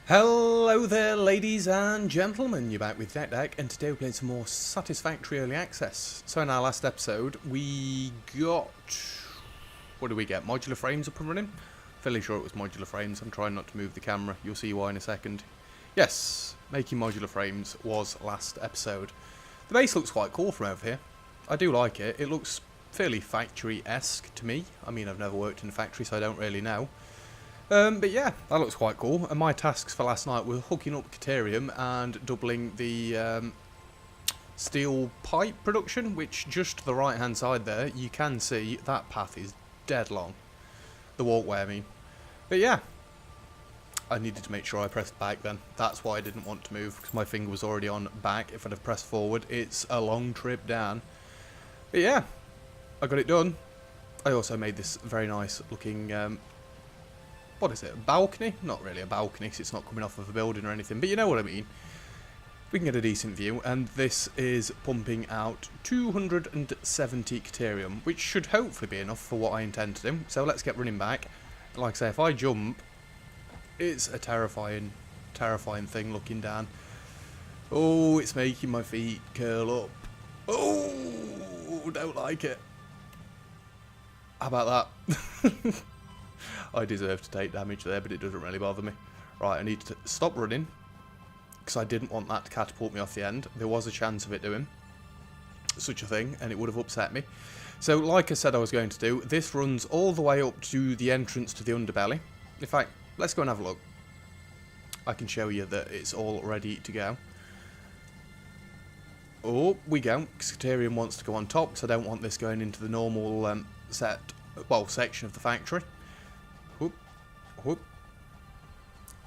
Hello there, ladies and gentlemen. You're back with Deck, and today we're playing some more Satisfactory Early Access. So in our last episode, we got... what did we get? Modular frames up and running? Fairly sure it was modular frames. I'm trying not to move the camera. You'll see why in a second. Yes, making modular frames was last episode. The base looks quite cool from over here. I do like it. It looks fairly factory-esque to me. I mean, I've never worked in a factory, so I don't really know. But yeah, that looks quite cool. And my tasks for last night were hooking up Caterium and doubling the steel pipe production, which just to the right hand side there, you can see that path is dead long. The walkway, I mean. But yeah, I needed to make sure I pressed back then. That's why I didn't want to move, because my finger was already on back. If I'd have pressed forward, it's a long trip down. But yeah, I got it done. I also made this very nice looking... what is it, a balcony? Not really a balcony because it's not coming off of a building or anything, but you know what I mean. We can get a decent view, and this is pumping out 270 Caterium, which should hopefully be enough for what I intend to do. So let's get running back. Like I say, if I jump, it's a terrifying thing looking down. Oh, it's making my feet curl up. Oh, don't like it. How about that? I deserve to take damage there, but it doesn't really bother me. Right, I need to stop running, because I didn't want that to catapult me off the end. There was a chance of it doing such a thing, and it would have upset me. So, like I said I was going to do, this runs all the way up to the entrance to the underbelly. In fact, let's go and have a look. I can show you that it's all ready to go. Oh, we go. Caterium wants to go on top, so I don't want this going into the normal section of the factory. Whoop, whoop.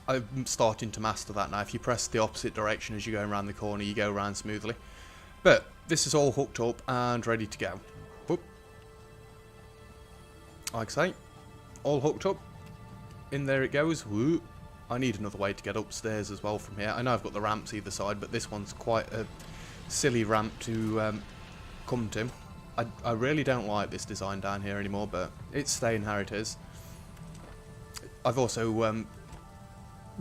I'm starting to master that now. If you press the opposite direction as you're going around the corner, you go around smoothly. But this is all hooked up and ready to go. Whoop. Like I say, all hooked up. In there it goes. Whoop. I need another way to get upstairs as well from here. I know I've got the ramps either side, but this one's quite a silly ramp to come to. I really don't like this design down here anymore, but it's staying how it is. I've also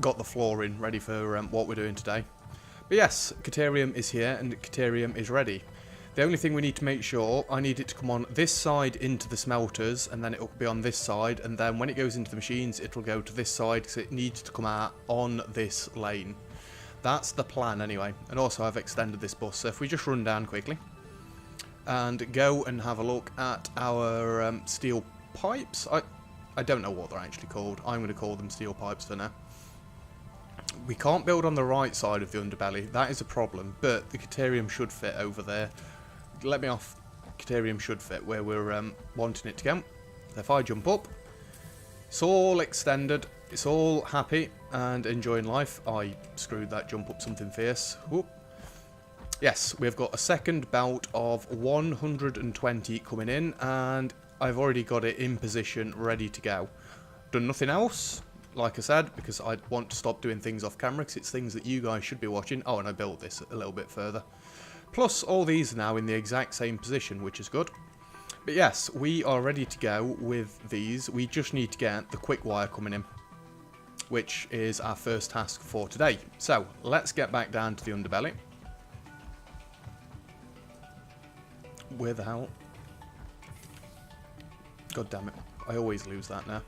got the floor in ready for what we're doing today. But yes, Caterium is here and Caterium is ready. The only thing we need to make sure, I need it to come on this side into the smelters, and then it will be on this side, and then when it goes into the machines it'll go to this side because it needs to come out on this lane. That's the plan anyway. And also I've extended this bus, so if we just run down quickly and go and have a look at our steel pipes. I don't know what they're actually called. I'm going to call them steel pipes for now. We can't build on the right side of the underbelly. That is a problem, but the Caterium should fit over there. Let me off. Caterium should fit where we're wanting it to go. If I jump up, it's all extended. It's all happy and enjoying life. I screwed that jump up something fierce. Whoop. Yes, we've got a second belt of 120 coming in, and I've already got it in position, ready to go. Done nothing else, like I said, because I want to stop doing things off camera, because it's things that you guys should be watching. Oh, and I built this a little bit further. Plus, all these are now in the exact same position, which is good. But yes, we are ready to go with these. We just need to get the quick wire coming in, which is our first task for today. So, let's get back down to the underbelly. Where the hell? God damn it. I always lose that now.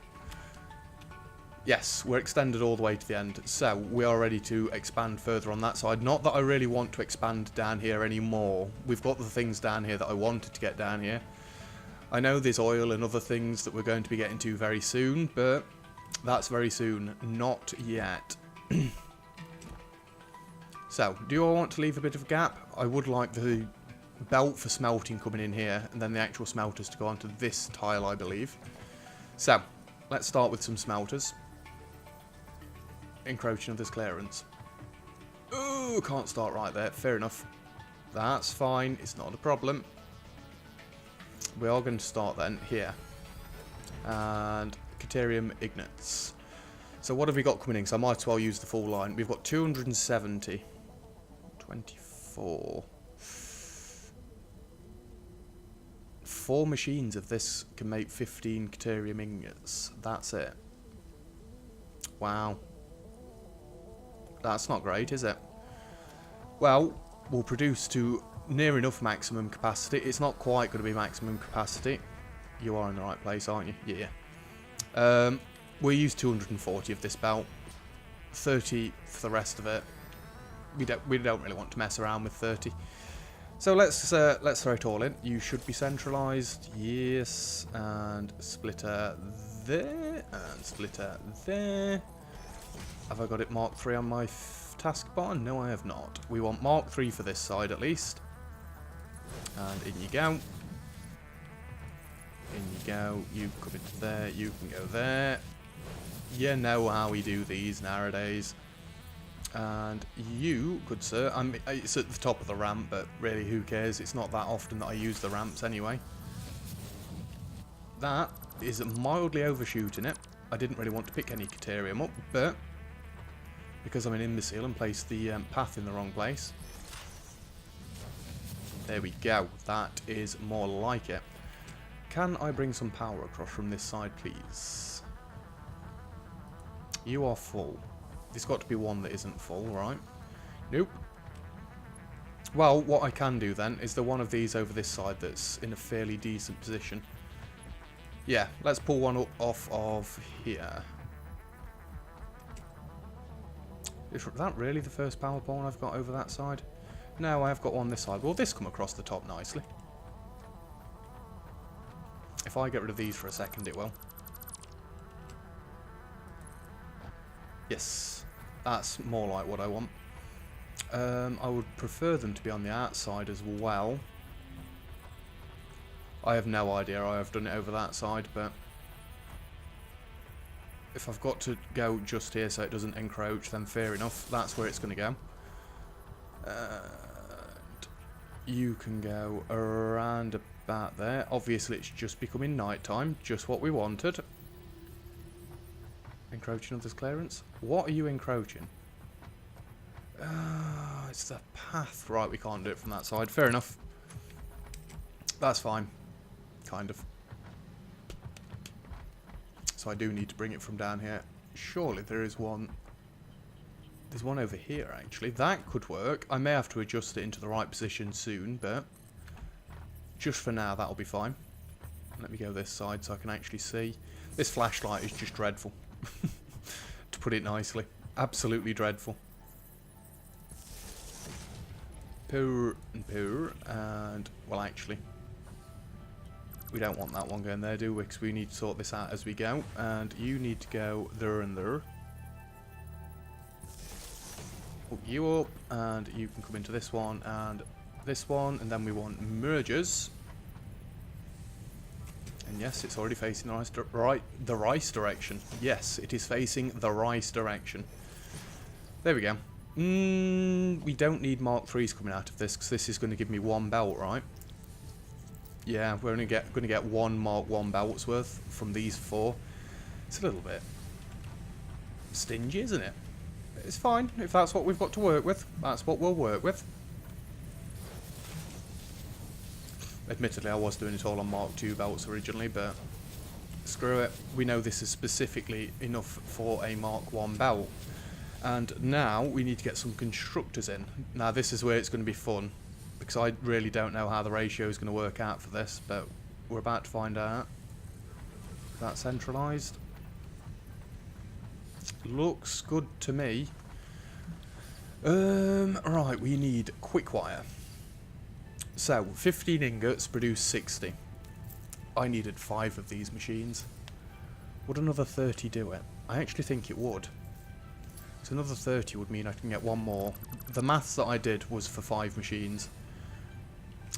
Yes, we're extended all the way to the end. So, we are ready to expand further on that side. Not that I really want to expand down here anymore. We've got the things down here that I wanted to get down here. I know there's oil and other things that we're going to be getting to very soon, but that's very soon. Not yet. So, do I want to leave a bit of a gap? I would like the belt for smelting coming in here, and then the actual smelters to go onto this tile, I believe. So, let's start with some smelters. Encroaching of this clearance. Ooh, can't start right there. Fair enough. That's fine. It's not a problem. We are going to start then here. And Caterium Ignites. So what have we got coming in? So I might as well use the full line. We've got 270. 24. 4 machines of this can make 15 Caterium ingots. That's it. Wow. That's not great, is it? Well, we'll produce to near enough maximum capacity. It's not quite going to be maximum capacity. You are in the right place, aren't you? Yeah. We'll use 240 of this belt. 30 for the rest of it. We don't really want to mess around with 30. So let's throw it all in. You should be centralized. Yes. And splitter there. And splitter there. Have I got it Mark 3 on my taskbar? No, I have not. We want Mark 3 for this side at least. And in you go. In you go. You come into there. You can go there. You know how we do these nowadays. And you, good sir, it's at the top of the ramp, but really who cares? It's not that often that I use the ramps anyway. That is mildly overshooting it. I didn't really want to pick any Caterium up, but because I'm an imbecile and placed the path in the wrong place. There we go. That is more like it. Can I bring some power across from this side, please? You are full. There's got to be one that isn't full, right? Nope. Well, what I can do then is the one of these over this side that's in a fairly decent position. Yeah, let's pull one off of here. Is that really the first power pole I've got over that side? No, I have got one this side. Will this come across the top nicely? If I get rid of these for a second, it will. Yes, that's more like what I want. I would prefer them to be on the outside as well. I have no idea. I have done it over that side, but if I've got to go just here so it doesn't encroach, then fair enough. That's where it's going to go. And you can go around about there. Obviously, it's just becoming night time. Just what we wanted. Encroaching others' clearance? What are you encroaching? It's the path. Right, we can't do it from that side. Fair enough. That's fine. Kind of. So I do need to bring it from down here. Surely there is one. There's one over here, actually. That could work. I may have to adjust it into the right position soon, but just for now, that'll be fine. Let me go this side so I can actually see. This flashlight is just dreadful. To put it nicely. Absolutely dreadful. Poor and poor. And, well, actually, we don't want that one going there, do we? Because we need to sort this out as we go. And you need to go there and there. Hook you up. And you can come into this one and this one. And then we want mergers. And yes, it's already facing the right direction. Yes, it is facing the right direction. There we go. We don't need Mark 3s coming out of this, because this is going to give me one belt, right? Yeah, we're only going to get one Mark 1 belts worth from these 4. It's a little bit stingy, isn't it? It's fine. If that's what we've got to work with, that's what we'll work with. Admittedly, I was doing it all on Mark 2 belts originally, but screw it. We know this is specifically enough for a Mark 1 belt. And now we need to get some constructors in. Now this is where it's going to be fun, because I really don't know how the ratio is going to work out for this, but we're about to find out. Is that centralised? Looks good to me. Right, we need quick wire. So, 15 ingots produce 60. I needed 5 of these machines. Would another 30 do it? I actually think it would. So another 30 would mean I can get one more. The maths that I did was for 5 machines.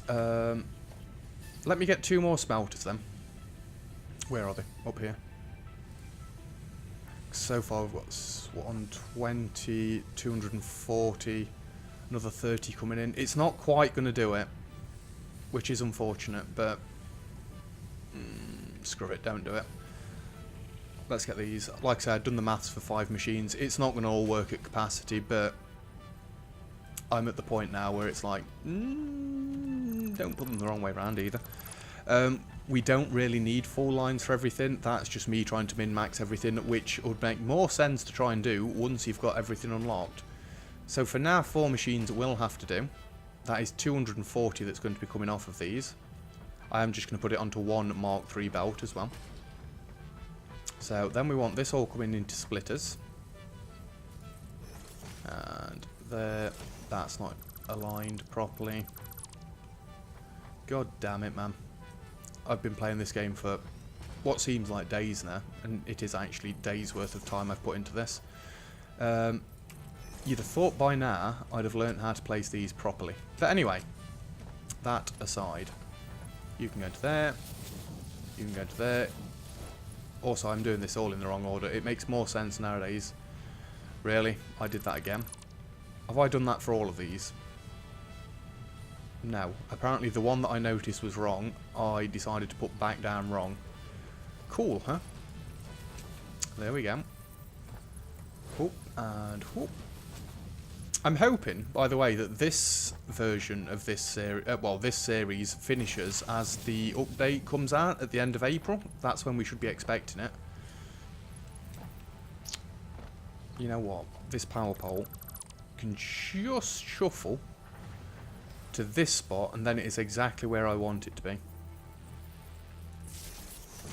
Let me get 2 more smelters then. Where are they? Up here. So far we've got 120, 240, another 30 coming in. It's not quite going to do it, which is unfortunate, but screw it, don't do it. Let's get these. Like I said, I've done the maths for 5 machines. It's not going to all work at capacity, but I'm at the point now where it's like, don't put them the wrong way around either. We don't really need full lines for everything. That's just me trying to min-max everything, which would make more sense to try and do once you've got everything unlocked. So for now, 4 machines will have to do. That is 240 that's going to be coming off of these. I am just going to put it onto one Mark III belt as well. So then we want this all coming into splitters. And there, that's not aligned properly. God damn it, man. I've been playing this game for what seems like days now, and it is actually days worth of time I've put into this. You'd have thought by now I'd have learned how to place these properly. But anyway, that aside, you can go to there, you can go to there. Also, I'm doing this all in the wrong order. It makes more sense nowadays. Really? I did that again. Have I done that for all of these? No. Apparently the one that I noticed was wrong, I decided to put back down wrong. Cool, huh? There we go. Whoop, and whoop. I'm hoping, by the way, that this version of this series, this series finishes as the update comes out at the end of April. That's when we should be expecting it. You know what? This power pole can just shuffle to this spot, and then it is exactly where I want it to be.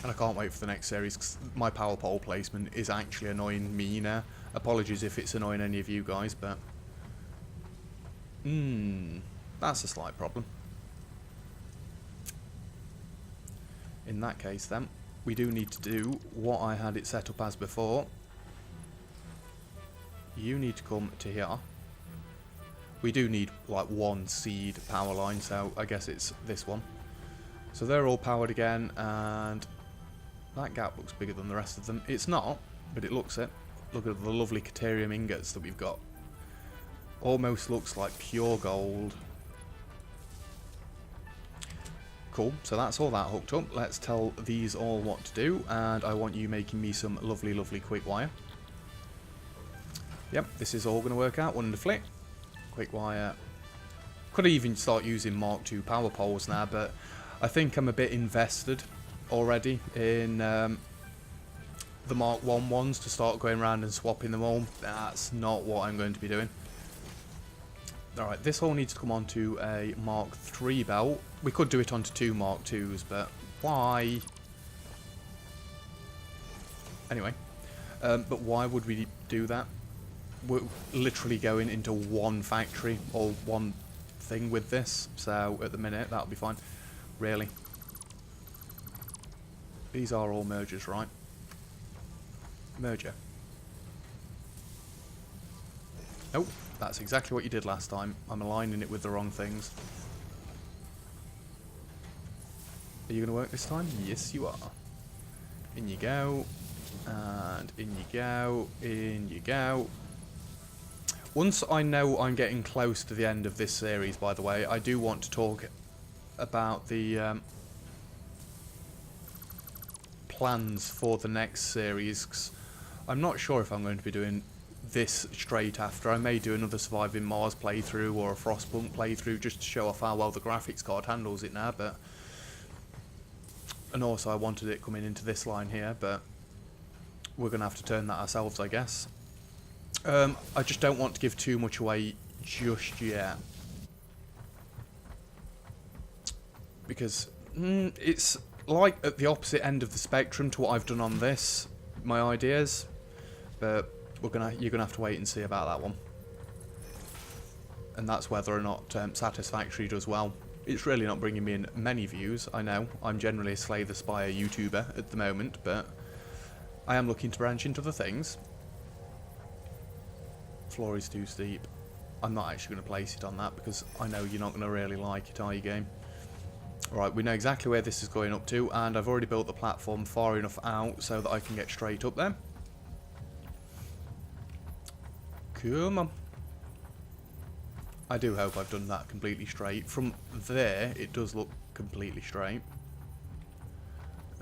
And I can't wait for the next series, because my power pole placement is actually annoying me now. Apologies if it's annoying any of you guys, but that's a slight problem. In that case then, we do need to do what I had it set up as before. You need to come to here. We do need like one seed power line, so I guess it's this one. So they're all powered again, and that gap looks bigger than the rest of them. It's not, but it looks it. Look at the lovely Caterium ingots that we've got. Almost looks like pure gold. Cool, so that's all that hooked up. Let's tell these all what to do, and I want you making me some lovely, lovely quick wire. Yep, this is all going to work out wonderfully. Quick wire. Could even start using Mark II power poles now, but I think I'm a bit invested already in the Mark I ones to start going around and swapping them all. That's not what I'm going to be doing. Alright, this all needs to come onto a Mark III belt. We could do it onto 2 Mark IIs, but why? Anyway, but why would we do that? We're literally going into one factory or one thing with this, so at the minute that'll be fine. Really, these are all mergers, right? Merger. Nope, that's exactly what you did last time. I'm aligning it with the wrong things. Are you going to work this time? Yes, you are. In you go, and in you go, in you go. Once I know I'm getting close to the end of this series, by the way, I do want to talk about the plans for the next series, 'cause I'm not sure if I'm going to be doing this straight after. I may do another Surviving Mars playthrough or a Frostpunk playthrough just to show off how well the graphics card handles it now, but... And also I wanted it coming into this line here, but we're going to have to turn that ourselves, I guess. I just don't want to give too much away just yet, because it's like at the opposite end of the spectrum to what I've done on this, my ideas, but you're gonna have to wait and see about that one, and that's whether or not Satisfactory does well. It's really not bringing me in many views. I know I'm generally a Slay the Spire YouTuber at the moment, but I am looking to branch into other things. Floor is too steep. I'm not actually going to place it on that because I know you're not going to really like it, are you, game? Right, we know exactly where this is going up to, and I've already built the platform far enough out so that I can get straight up there. Come on. I do hope I've done that completely straight. From there, it does look completely straight.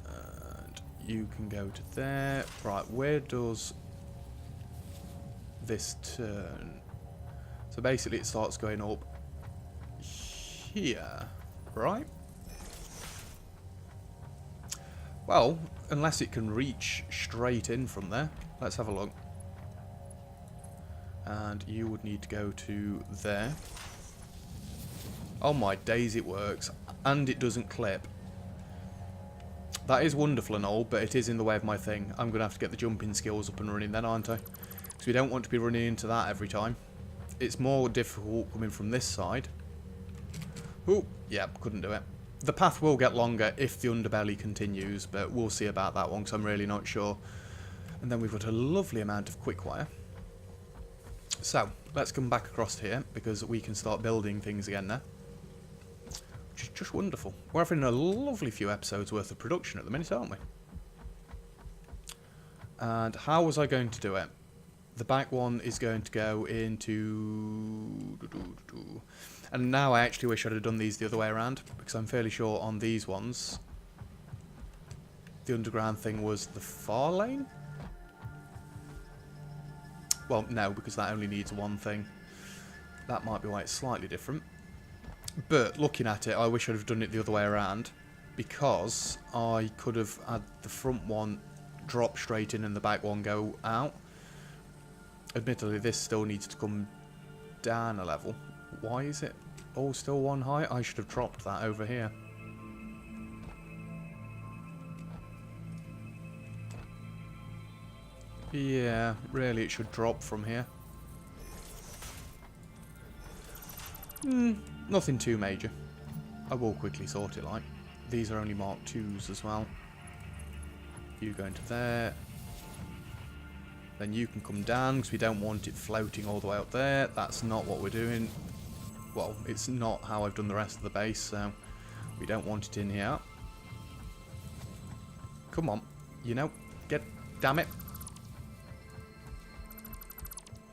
And you can go to there. Right, where does this turn? So basically it starts going up here, right? Well, unless it can reach straight in from there. Let's have a look. And you would need to go to there. Oh my days, it works. And it doesn't clip. That is wonderful and all, but it is in the way of my thing. I'm going to have to get the jumping skills up and running then, aren't I? Because we don't want to be running into that every time. It's more difficult coming from this side. Oh, yeah, couldn't do it. The path will get longer if the underbelly continues, but we'll see about that one because I'm really not sure. And then we've got a lovely amount of quick wire. So, let's come back across here because we can start building things again there. Which is just wonderful. We're having a lovely few episodes worth of production at the minute, aren't we? And how was I going to do it? The back one is going to go into... And now I actually wish I'd have done these the other way around, because I'm fairly sure on these ones, the underground thing was the far lane? Well, no, because that only needs one thing. That might be why it's slightly different. But looking at it, I wish I'd have done it the other way around, because I could have had the front one drop straight in and the back one go out. Admittedly, this still needs to come down a level. Why is it all still one height? I should have dropped that over here. Yeah, really it should drop from here. Nothing too major. I will quickly sort it like. These are only Mark 2s as well. You go into there. Then you can come down because we don't want it floating all the way up there. That's not what we're doing. Well, it's not how I've done the rest of the base, so we don't want it in here. Come on. You know, get... Damn it.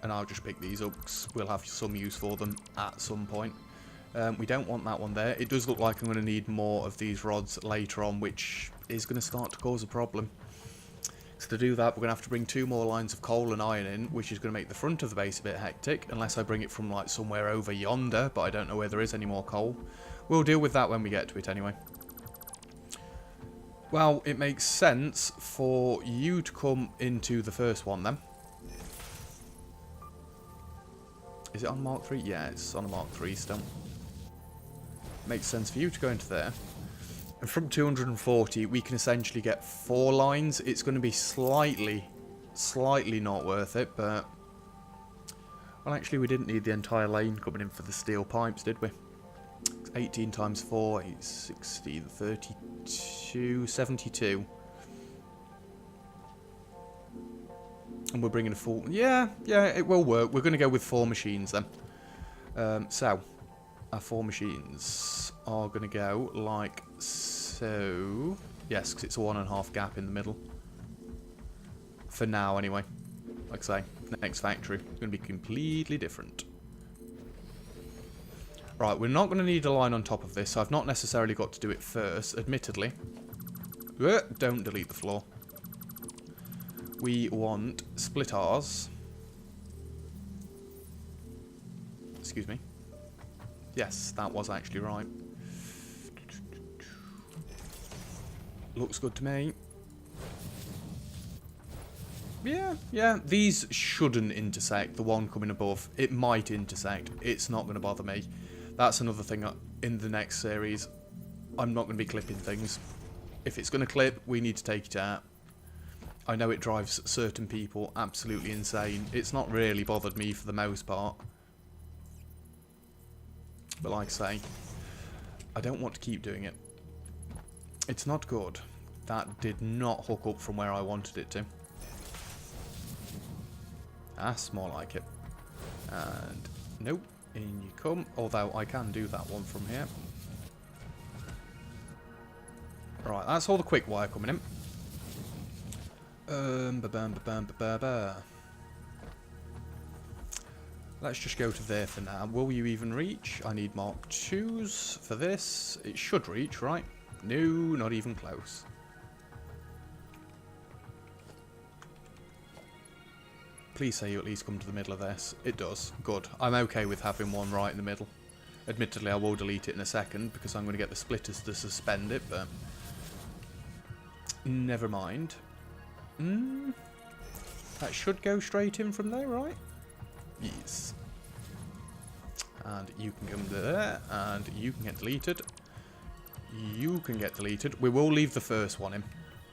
And I'll just pick these up because we'll have some use for them at some point. We don't want that one there. It does look like I'm going to need more of these rods later on, which is going to start to cause a problem. So to do that, we're going to have to bring 2 more lines of coal and iron in, which is going to make the front of the base a bit hectic, unless I bring it from like somewhere over yonder, but I don't know where there is any more coal. We'll deal with that when we get to it anyway. Well, it makes sense for you to come into the first one then. Is it on Mark 3? Yeah, it's on a Mark 3 still. Makes sense for you to go into there. And from 240, we can essentially get 4 lines. It's going to be slightly not worth it, but... Well, actually, we didn't need the entire lane coming in for the steel pipes, did we? 18 times 4, 8, 60, 32, 72. And we're bringing a full... Yeah, it will work. We're going to go with 4 machines then. So, our 4 machines are going to go like so. Yes, because it's a 1.5 gap in the middle. For now, anyway. Like I say, next factory is going to be completely different. Right, we're not going to need a line on top of this, so I've not necessarily got to do it first, admittedly. Don't delete the floor. We want split R's. Excuse me. Yes, that was actually right. Looks good to me. Yeah, these shouldn't intersect. The one coming above, it might intersect. It's not going to bother me. That's another thing in the next series. I'm not going to be clipping things. If it's going to clip, we need to take it out. I know it drives certain people absolutely insane. It's not really bothered me for the most part. But like I say, I don't want to keep doing it. It's not good. That did not hook up from where I wanted it to. That's more like it. And nope, in you come. Although I can do that one from here. Right, that's all the quick wire coming in. Let's just go to there for now. Will you even reach? I need Mark 2s for this. It should reach, right? No, not even close. Please say you at least come to the middle of this. It does. Good. I'm okay with having one right in the middle. Admittedly, I will delete it in a second because I'm going to get the splitters to suspend it, but... Never mind. That should go straight in from there, right? Yes. And you can come there, and you can get deleted. You can get deleted. We will leave the first one in.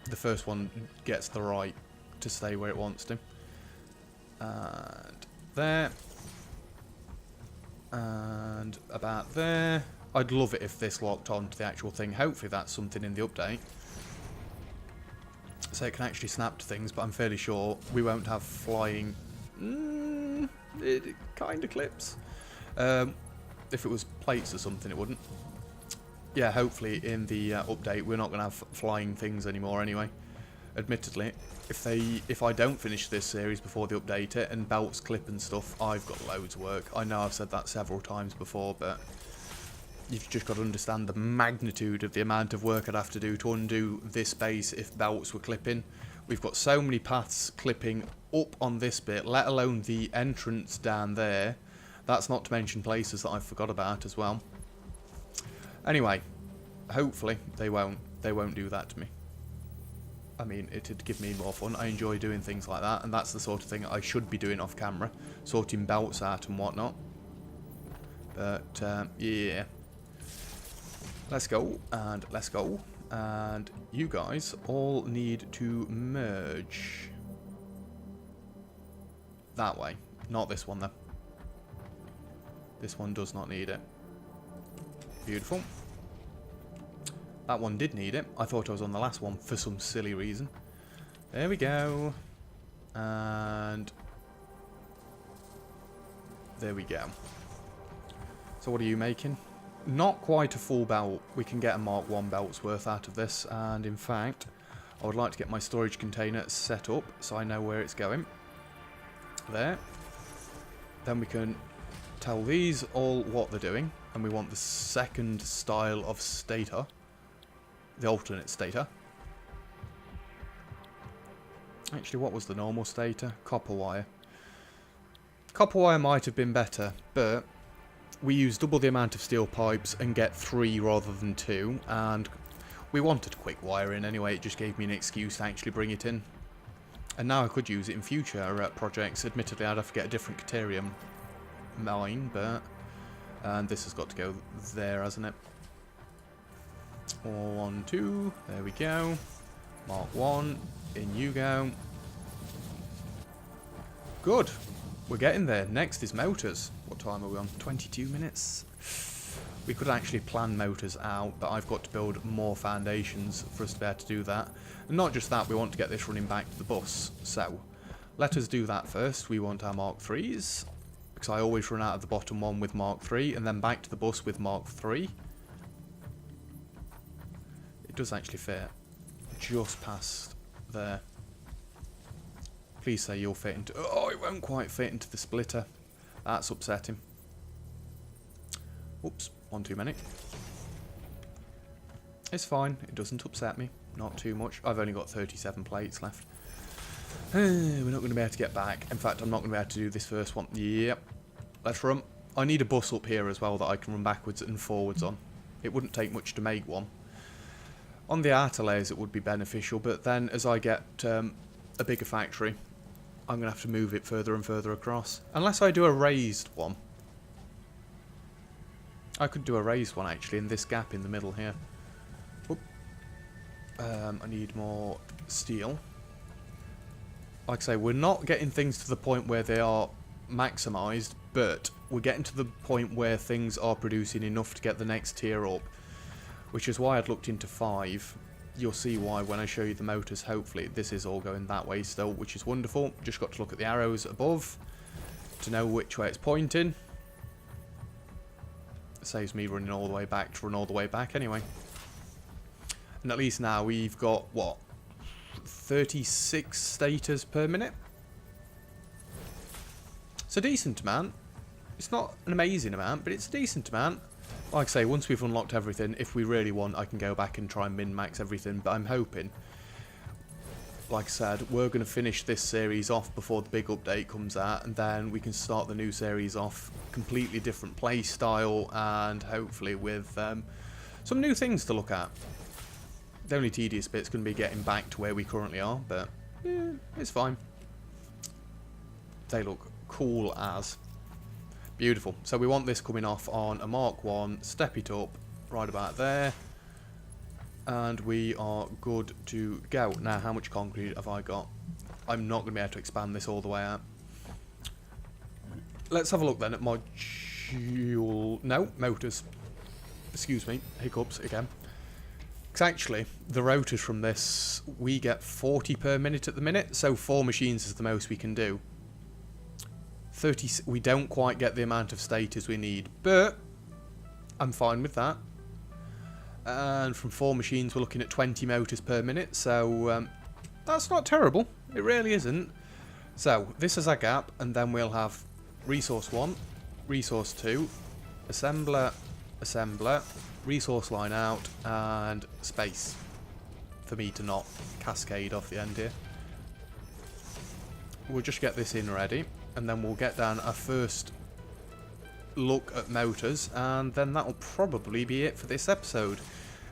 The first one gets the right to stay where it wants to. And there. And about there. I'd love it if this locked on to the actual thing. Hopefully that's something in the update. So it can actually snap to things, but I'm fairly sure we won't have flying. It kind of clips. If it was plates or something, it wouldn't. Yeah, hopefully in the update we're not going to have flying things anymore anyway. Admittedly, if I don't finish this series before they update it and belts clip and stuff, I've got loads of work. I know I've said that several times before, but you've just got to understand the magnitude of the amount of work I'd have to do to undo this base if belts were clipping. We've got so many paths clipping up on this bit, let alone the entrance down there. That's not to mention places that I forgot about as well. Anyway, hopefully they won't do that to me. I mean, it'd give me more fun. I enjoy doing things like that, and that's the sort of thing I should be doing off camera, sorting belts out and whatnot. But yeah. Let's go, and let's go. And you guys all need to merge. That way. Not this one, though. This one does not need it. Beautiful. That one did need it. I thought I was on the last one for some silly reason. There we go. And there we go. So what are you making? Not quite a full belt. We can get a Mark 1 belt's worth out of this, and in fact I would like to get my storage container set up so I know where it's going. There. Then we can tell these all what they're doing, and we want the second style of stator, the alternate stator. Actually, what was the normal stator? Copper wire. Copper wire might have been better, but we use double the amount of steel pipes and get 3 rather than 2, and we wanted quick wiring anyway. It just gave me an excuse to actually bring it in. And now I could use it in future projects. Admittedly, I'd have to get a different Caterium mine, but and this has got to go there, hasn't it? 1, 2, there we go. Mark 1, in you go. Good. We're getting there. Next is motors. What time are we on? 22 minutes. We could actually plan motors out, but I've got to build more foundations for us to be able to do that. And not just that, we want to get this running back to the bus. So, let us do that first. We want our Mark 3s, because I always run out of the bottom one with Mark 3, and then back to the bus with Mark 3. It does actually fit just past there. Please say you'll fit into... Oh, it won't quite fit into the splitter. That's upsetting. Oops, one too many. It's fine. It doesn't upset me. Not too much. I've only got 37 plates left. We're not going to be able to get back. In fact, I'm not going to be able to do this first one. Yep. Let's run. I need a bus up here as well that I can run backwards and forwards on. It wouldn't take much to make one. On the outer layers it would be beneficial, but then as I get a bigger factory, I'm going to have to move it further and further across. Unless I do a raised one. I could do a raised one actually in this gap in the middle here. I need more steel. Like I say, we're not getting things to the point where they are maximised, but we're getting to the point where things are producing enough to get the next tier up. Which is why I'd looked into 5. You'll see why when I show you the motors. Hopefully this is all going that way still, which is wonderful. Just got to look at the arrows above to know which way it's pointing. It saves me running all the way back to run all the way back anyway. And at least now we've got, what, 36 stators per minute? It's a decent amount. It's not an amazing amount, but it's a decent amount. Like I say, once we've unlocked everything, if we really want, I can go back and try and min-max everything. But I'm hoping, like I said, we're going to finish this series off before the big update comes out. And then we can start the new series off completely different play style. And hopefully with some new things to look at. The only tedious bit's going to be getting back to where we currently are. But yeah, it's fine. They look cool as. Beautiful. So we want this coming off on a Mark 1, step it up right about there. And we are good to go. Now, how much concrete have I got? I'm not going to be able to expand this all the way out. Let's have a look then at motors. Excuse me, hiccups again. Because actually, the rotors from this, we get 40 per minute at the minute, so 4 machines is the most we can do. 30, we don't quite get the amount of stators we need, but I'm fine with that. And from 4 machines, we're looking at 20 motors per minute, so that's not terrible. It really isn't. So, this is our gap, and then we'll have resource 1, resource 2, assembler, assembler, resource line out, and space for me to not cascade off the end here. We'll just get this in ready, and then we'll get down our first look at motors, and then that'll probably be it for this episode,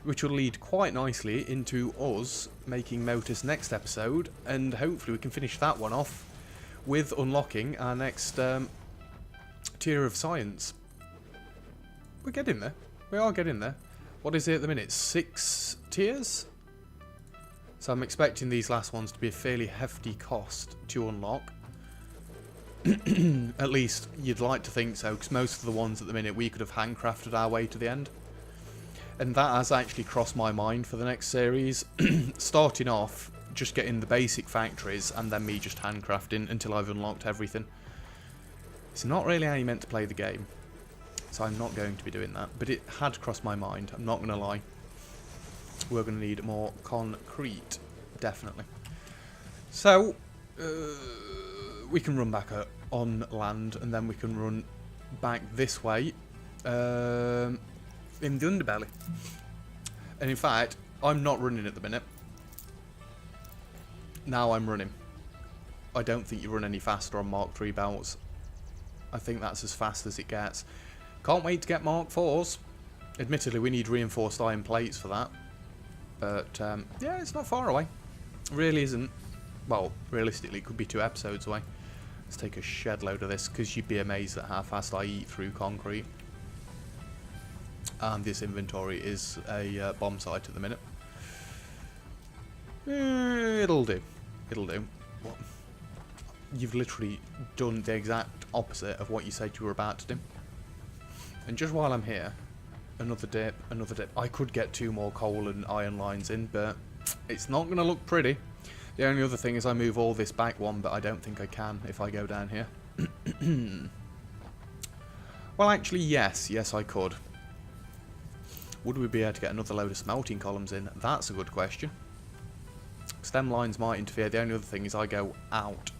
which will lead quite nicely into us making motors next episode, and hopefully we can finish that one off with unlocking our next tier of science. We're getting there. We are getting there. What is it at the minute? 6 tiers? So I'm expecting these last ones to be a fairly hefty cost to unlock. At least you'd like to think so, because most of the ones at the minute we could have handcrafted our way to the end. And that has actually crossed my mind for the next series. Starting off, just getting the basic factories, and then me just handcrafting until I've unlocked everything. It's not really how you meant to play the game. So I'm not going to be doing that. But it had crossed my mind, I'm not going to lie. We're going to need more concrete, definitely. So, we can run back on land, and then we can run back this way in the underbelly. And in fact, I'm not running at the minute. Now I'm running. I don't think you run any faster on Mark 3 belts. I think that's as fast as it gets. Can't wait to get Mark 4s. Admittedly, we need reinforced iron plates for that. But, yeah, it's not far away. Really isn't. Well, realistically, it could be 2 episodes away. Let's take a shed load of this, because you'd be amazed at how fast I eat through concrete. And this inventory is a bomb site at the minute. It'll do. It'll do. What? You've literally done the exact opposite of what you said you were about to do. And just while I'm here, another dip, another dip. I could get 2 more coal and iron lines in, but it's not going to look pretty. The only other thing is I move all this back one, but I don't think I can if I go down here. Well, actually, yes. Yes, I could. Would we be able to get another load of smelting columns in? That's a good question. Stem lines might interfere. The only other thing is I go out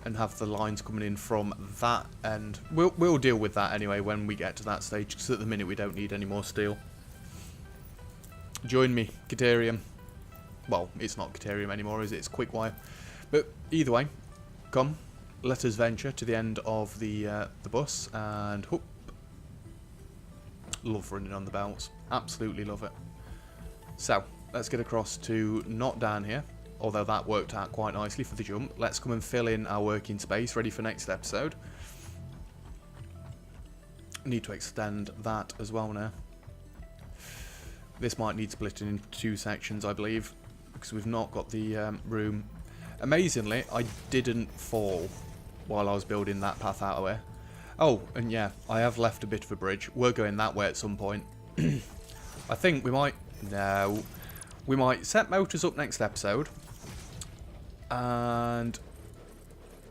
and have the lines coming in from that end. We'll deal with that anyway when we get to that stage, because at the minute we don't need any more steel. Join me, Caterium. Well, it's not Caterium anymore, is it? It's Quickwire. But either way, come, let us venture to the end of the bus, and whoop. Love running on the belts. Absolutely love it. So, let's get across to not down here, although that worked out quite nicely for the jump. Let's come and fill in our working space, ready for next episode. Need to extend that as well now. This might need splitting into 2 sections, I believe, because we've not got the room. Amazingly, I didn't fall while I was building that path out of here. Oh, and yeah, I have left a bit of a bridge. We're going that way at some point. I think we might... No. We might set motors up next episode. And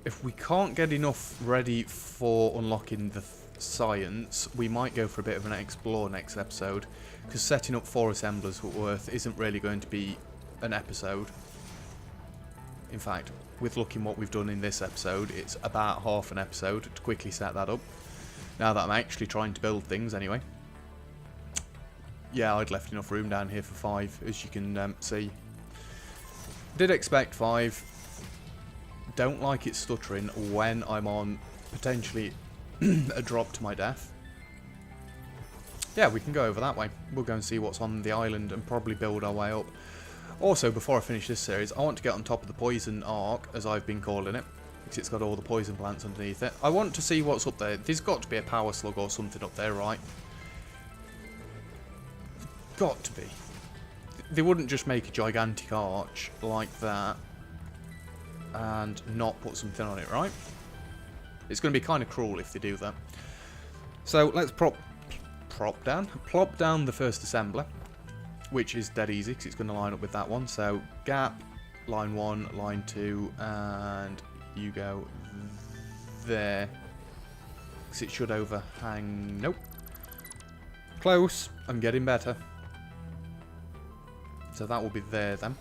if we can't get enough ready for unlocking the science, we might go for a bit of an explore next episode. Because setting up 4 assemblers worth isn't really going to be an episode. In fact, with looking what we've done in this episode, it's about half an episode to quickly set that up. Now that I'm actually trying to build things anyway. Yeah, I'd left enough room down here for 5, as you can see. Did expect 5. Don't like it stuttering when I'm on potentially a drop to my death. Yeah, we can go over that way. We'll go and see what's on the island and probably build our way up. Also, before I finish this series, I want to get on top of the poison arc, as I've been calling it. because it's got all the poison plants underneath it. I want to see what's up there. There's got to be a power slug or something up there, right? Got to be. They wouldn't just make a gigantic arch like that and not put something on it, right? It's going to be kind of cruel if they do that. So let's plop down the first assembler, which is dead easy because it's going to line up with that one. So gap, line 1, line 2, and you go there. Because it should overhang. Nope. Close. I'm getting better. So that will be there then.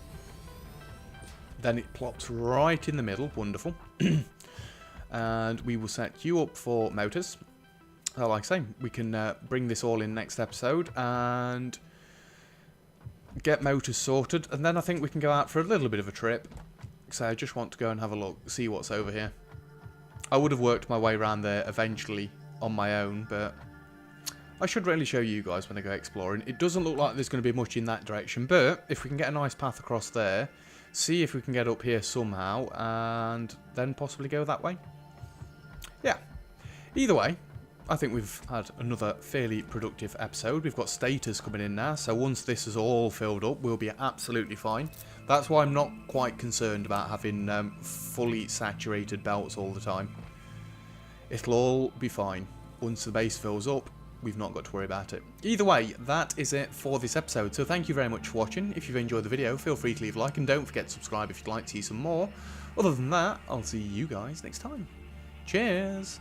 Then it plops right in the middle. Wonderful. And we will set you up for motors. Like I say, we can bring this all in next episode and get motors sorted. And then I think we can go out for a little bit of a trip. So I just want to go and have a look, see what's over here. I would have worked my way around there eventually on my own, but I should really show you guys when I go exploring. It doesn't look like there's going to be much in that direction, but if we can get a nice path across there, see if we can get up here somehow, and then possibly go that way. Yeah. Either way, I think we've had another fairly productive episode. We've got Stators coming in now, so once this is all filled up, we'll be absolutely fine. That's why I'm not quite concerned about having fully saturated belts all the time. It'll all be fine. Once the base fills up, we've not got to worry about it. Either way, that is it for this episode. So thank you very much for watching. If you've enjoyed the video, feel free to leave a like, and don't forget to subscribe if you'd like to see some more. Other than that, I'll see you guys next time. Cheers!